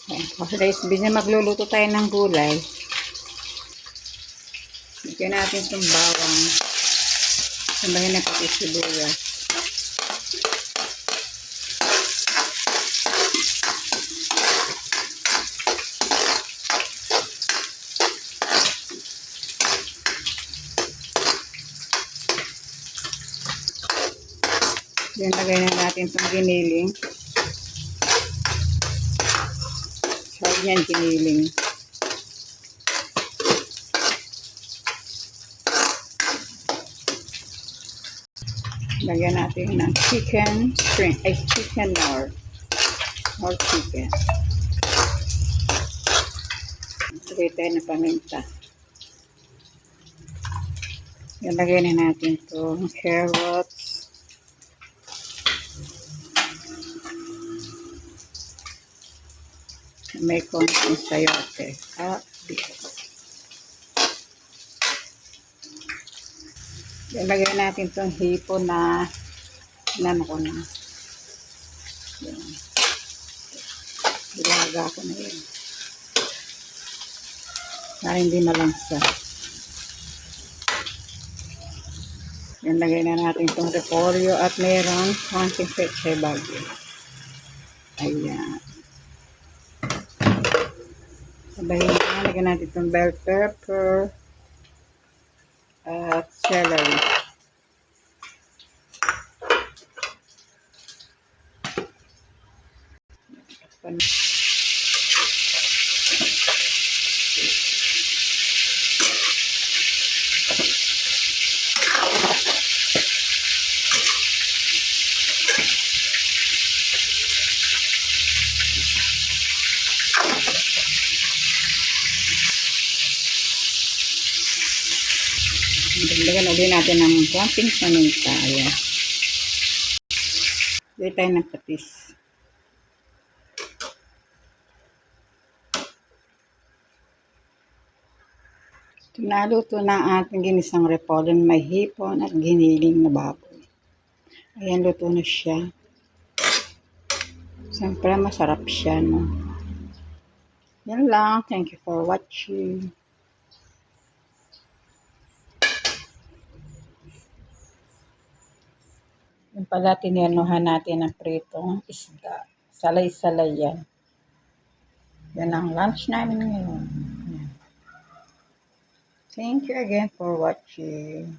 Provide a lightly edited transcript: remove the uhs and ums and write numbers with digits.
Ayan. For today's video, magluluto tayo ng gulay. Lagyan natin itong bawang. Sambahin na pati sibuyas. Yan, lagay na natin itong giniling. Sarap yan, giniling. Lagyan natin ng chicken string, ay chicken or chicken. Lagay tayo ng paminta. Yan, lagay na natin itong carrots. May konting sayote at beets. Ilagay natin itong hipo na ano ko na. Yan. Ilaga ko na yun. Para hindi malansa. Yan, lagay na natin itong repolyo at mayroong konting pechay bagyo. Ayan. Sabahin na, lagyan natin itong bell pepper at celery. Dagdagan ulit natin ng konting paminta. Ayan. Ulit tayo ng patis. Naluto na ang ating ginisang repolyo, may hipon at giniling na baboy. Ayan, luto na siya. Siyempre, masarap siya, no? Yan lang. Thank you for watching. Yung pala, tinirnuhan natin ang pritong isda. Salay-salay yan. Yan ang lunch namin ngayon. Thank you again for watching.